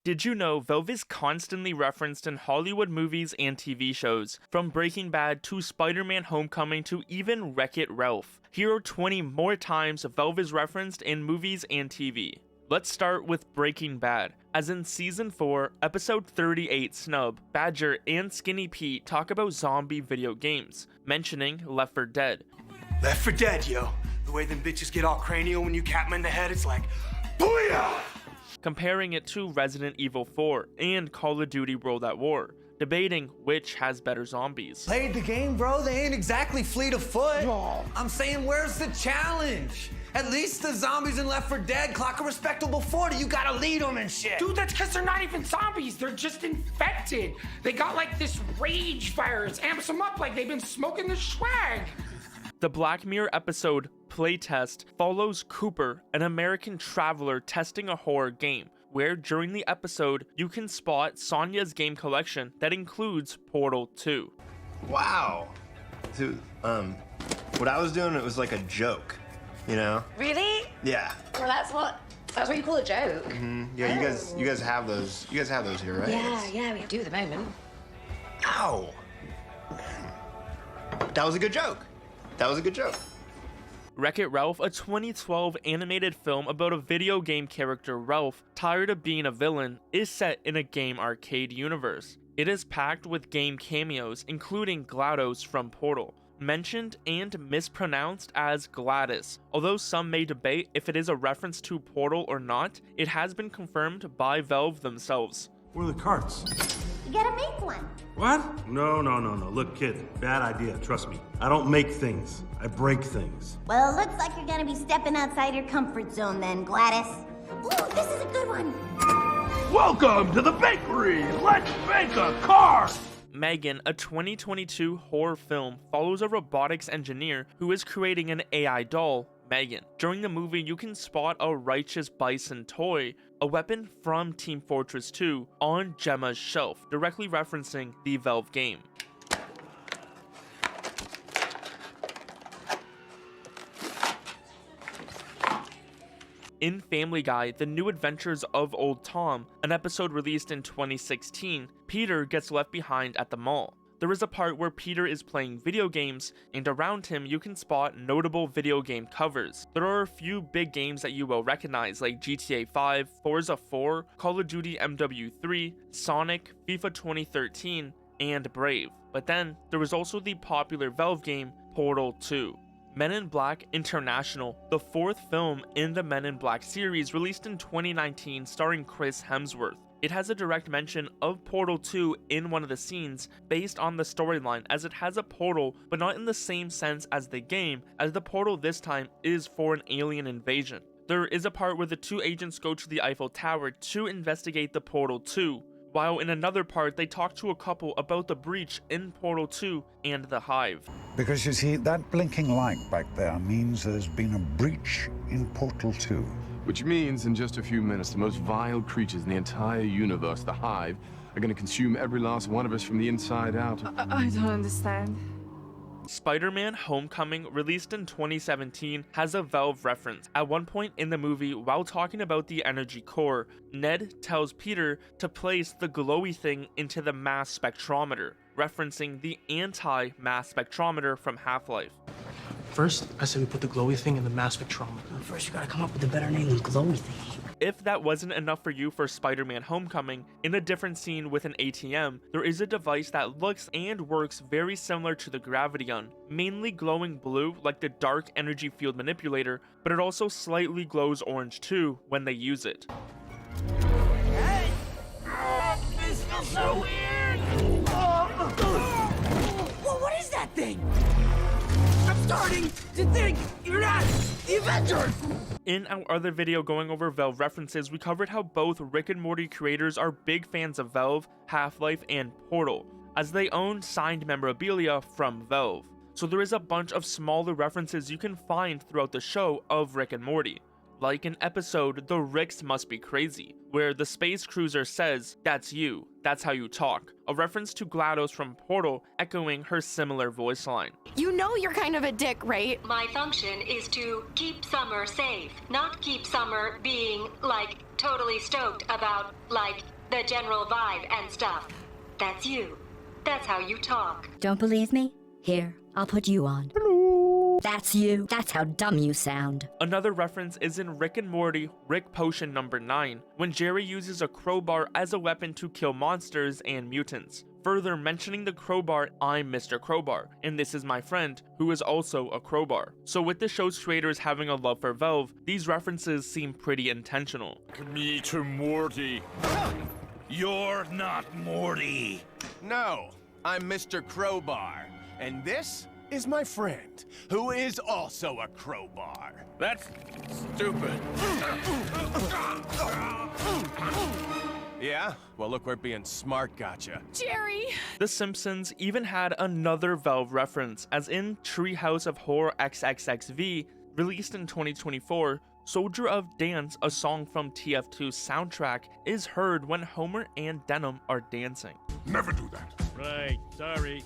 Did you know Valve is constantly referenced in Hollywood movies and TV shows, from Breaking Bad to Spider-Man Homecoming to even Wreck-It Ralph? Here are 20 more times Valve is referenced in movies and TV. Let's start with Breaking Bad, as in Season 4, Episode 38 Snub, Badger, and Skinny Pete talk about zombie video games, mentioning Left 4 Dead. Left 4 Dead, yo. The way them bitches get all cranial when you cap them in the head, it's like, booyah! Comparing it to Resident Evil 4 and Call of Duty World at War, debating which has better zombies. Played the game, bro. They ain't exactly fleet of foot. I'm saying, where's the challenge? At least the zombies in Left 4 Dead clock a respectable 40. You gotta lead them and shit. Dude, that's because they're not even zombies. They're just infected. They got like this rage virus. Amps them up like they've been smoking the swag. The Black Mirror episode Playtest follows Cooper, an American traveler testing a horror game, where during the episode you can spot Sonya's game collection that includes Portal 2. Wow. Dude, what I was doing, it was like a joke, you know? Really? Yeah. Well, that's what you call a joke. Yeah, you guys have those. You guys have those here, right? Yeah, we do at the moment. Ow. That was a good joke. That was a good joke. Wreck-It Ralph, a 2012 animated film about a video game character Ralph, tired of being a villain, is set in a game arcade universe. It is packed with game cameos, including GLaDOS from Portal, mentioned and mispronounced as Gladys. Although some may debate if it is a reference to Portal or not, it has been confirmed by Valve themselves. Where are the carts? You gotta make one. What? No. Look, kid, bad idea, trust me. I don't make things, I break things. Well, it looks like you're gonna be stepping outside your comfort zone then, Gladys. Ooh, this is a good one. Welcome to the bakery! Let's bake a car! Megan, a 2022 horror film, follows a robotics engineer who is creating an AI doll, Megan. During the movie, you can spot a righteous bison toy, a weapon from Team Fortress 2, on Gemma's shelf, directly referencing the Valve game. In Family Guy, The New Adventures of Old Tom, an episode released in 2016, Peter gets left behind at the mall. There is a part where Peter is playing video games, and around him you can spot notable video game covers. There are a few big games that you will recognize, like GTA 5, Forza 4, Call of Duty MW3, Sonic, FIFA 2013, and Brave. But then, there was also the popular Valve game, Portal 2. Men in Black International, the fourth film in the Men in Black series, released in 2019 starring Chris Hemsworth. It has a direct mention of Portal 2 in one of the scenes based on the storyline, as it has a portal but not in the same sense as the game, as the portal this time is for an alien invasion. There is a part where the two agents go to the Eiffel Tower to investigate the Portal 2, while in another part they talk to a couple about the breach in Portal 2 and the Hive. Because you see, that blinking light back there means there's been a breach in Portal 2. Which means in just a few minutes, the most vile creatures in the entire universe, the Hive, are gonna consume every last one of us from the inside out. I don't understand. Spider-Man Homecoming, released in 2017, has a Valve reference. At one point in the movie, while talking about the energy core, Ned tells Peter to place the glowy thing into the mass spectrometer, referencing the anti-mass spectrometer from Half-Life. First, I said we put the glowy thing in the mass spectrometer. First, you gotta come up with a better name than glowy thing. If that wasn't enough for you for Spider-Man Homecoming, in a different scene with an ATM, there is a device that looks and works very similar to the Gravity Gun, mainly glowing blue like the Dark Energy Field Manipulator, but it also slightly glows orange too when they use it. Hey! This feels so weird! Well, what is that thing? I'm starting to think you're not the Avengers! In our other video going over Valve references, we covered how both Rick and Morty creators are big fans of Valve, Half-Life, and Portal, as they own signed memorabilia from Valve. So there is a bunch of smaller references you can find throughout the show of Rick and Morty, like in episode The Ricks Must Be Crazy, where the space cruiser says, "That's you, that's how you talk," a reference to GLaDOS from Portal echoing her similar voice line. You know you're kind of a dick, right? My function is to keep Summer safe, not keep Summer being, like, totally stoked about, like, the general vibe and stuff. That's you. That's how you talk. Don't believe me? Here, I'll put you on. Hello. That's you. That's how dumb you sound. Another reference is in Rick and Morty, Rick Potion number 9, when Jerry uses a crowbar as a weapon to kill monsters and mutants. Further mentioning the crowbar, "I'm Mr. Crowbar, and this is my friend, who is also a crowbar." So with the show's creators having a love for Velv, these references seem pretty intentional. Me to Morty. You're not Morty. No, I'm Mr. Crowbar, and this is my friend, who is also a crowbar. That's stupid. Yeah? Well, look where being smart gotcha. Jerry! The Simpsons even had another Velv reference, as in Treehouse of Horror XXXV, released in 2024, Soldier of Dance, a song from TF2's soundtrack, is heard when Homer and Denim are dancing. Never do that. Right, sorry.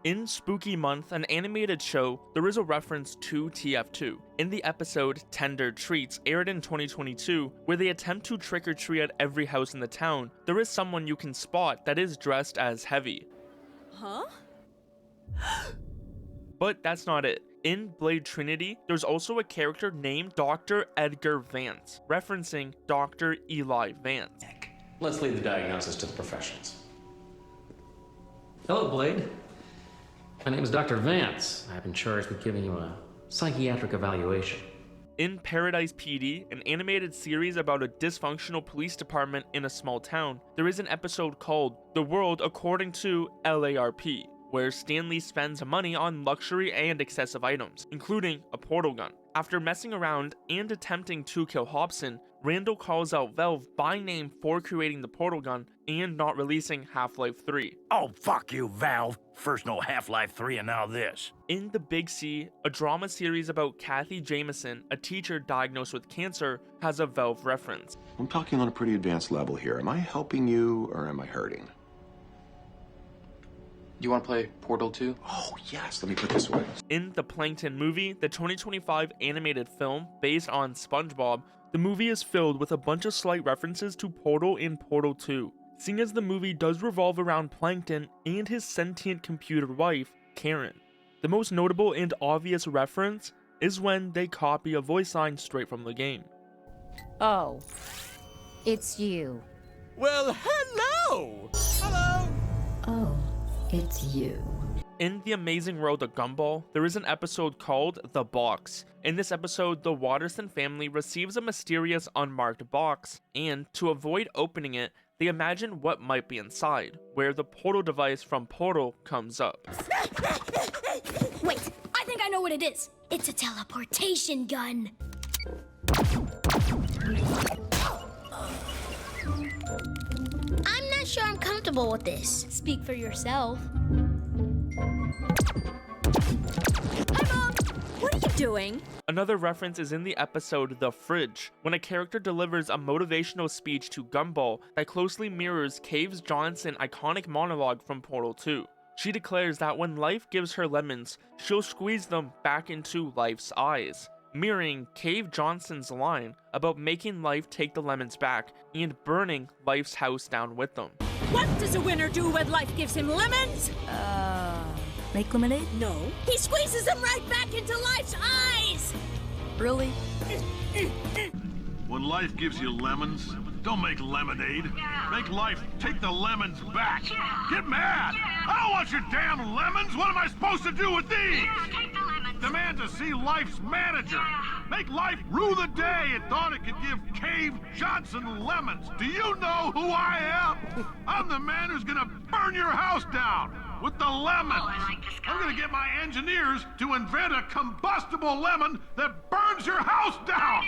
In Spooky Month, an animated show, there is a reference to TF2. In the episode Tender Treats, aired in 2022, where they attempt to trick or treat at every house in the town, there is someone you can spot that is dressed as Heavy. Huh? But that's not it. In Blade Trinity, there's also a character named Dr. Edgar Vance, referencing Dr. Eli Vance. Let's leave the diagnosis to the professionals. Hello, Blade. My name is Dr. Vance. I've been charged with giving you a psychiatric evaluation. In Paradise PD, an animated series about a dysfunctional police department in a small town, there is an episode called The World According to LARP, where Stanley spends money on luxury and excessive items, including a portal gun. After messing around and attempting to kill Hobson, Randall calls out Velv by name for creating the portal gun and not releasing Half-Life 3. Oh, fuck you, Valve. First no Half-Life 3 and now this. In The Big C, a drama series about Kathy Jameson, a teacher diagnosed with cancer, has a Velv reference. I'm talking on a pretty advanced level here. Am I helping you or am I hurting? Do you want to play Portal 2? Oh, yes. Let me put this away. In The Plankton Movie, the 2025 animated film based on SpongeBob, the movie is filled with a bunch of slight references to Portal and Portal 2, seeing as the movie does revolve around Plankton and his sentient computer wife, Karen. The most notable and obvious reference is when they copy a voice line straight from the game. Oh, it's you. Well, hello! Hello! Oh, it's you. In The Amazing World of Gumball, there is an episode called The Box. In this episode, the Watterson family receives a mysterious unmarked box, and to avoid opening it, they imagine what might be inside, where the portal device from Portal comes up. Wait, I think I know what it is. It's a teleportation gun. I'm not sure I'm comfortable with this. Speak for yourself. Hi, Mom! What are you doing? Another reference is in the episode The Fridge, when a character delivers a motivational speech to Gumball that closely mirrors Cave Johnson's iconic monologue from Portal 2. She declares that when life gives her lemons, she'll squeeze them back into life's eyes, mirroring Cave Johnson's line about making life take the lemons back and burning life's house down with them. What does a winner do when life gives him lemons? Make lemonade? No. He squeezes them right back into life's eyes! Really? When life gives you lemons, don't make lemonade. Make life take the lemons back. Get mad! I don't want your damn lemons! What am I supposed to do with these? Demand to see life's manager. Make life rue the day it thought it could give Cave Johnson lemons. Do you know who I am? I'm the man who's gonna burn your house down with the lemons. I'm gonna get my engineers to invent a combustible lemon that burns your house down.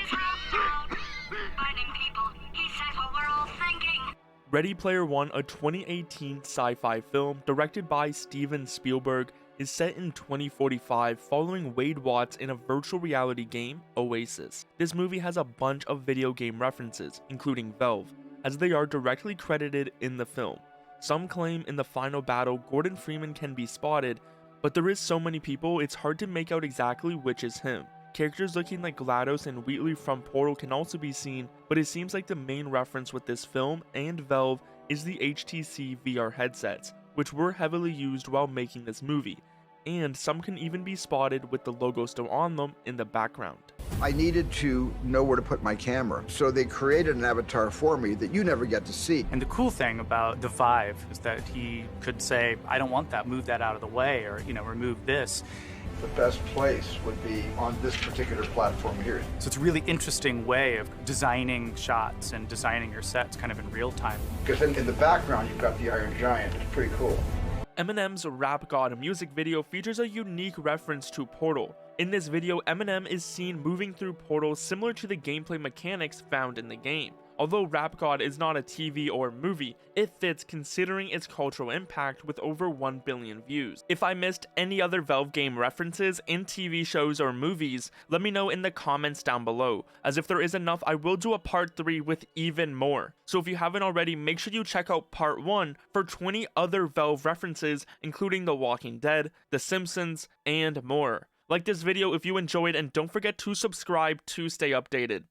Finding people. He said what we're all thinking. Ready Player One, a 2018 sci-fi film directed by Steven Spielberg, is set in 2045 following Wade Watts in a virtual reality game, Oasis. This movie has a bunch of video game references, including Valve, as they are directly credited in the film. Some claim in the final battle Gordon Freeman can be spotted, but there is so many people it's hard to make out exactly which is him. Characters looking like GLaDOS and Wheatley from Portal can also be seen, but it seems like the main reference with this film and Valve is the HTC VR headsets, which were heavily used while making this movie, and some can even be spotted with the logo still on them in the background. I needed to know where to put my camera, so they created an avatar for me that you never get to see. And the cool thing about the Vive is that he could say, I don't want that, move that out of the way, or, remove this. The best place would be on this particular platform here. So it's a really interesting way of designing shots and designing your sets kind of in real time. Because in the background, you've got the Iron Giant. It's pretty cool. Eminem's Rap God music video features a unique reference to Portal. In this video, Eminem is seen moving through portals similar to the gameplay mechanics found in the game. Although Rap God is not a TV or movie, it fits considering its cultural impact with over 1 billion views. If I missed any other Valve game references in TV shows or movies, let me know in the comments down below, as if there is enough I will do a part 3 with even more. So if you haven't already, make sure you check out part 1 for 20 other Valve references, including The Walking Dead, The Simpsons, and more. Like this video if you enjoyed, and don't forget to subscribe to stay updated.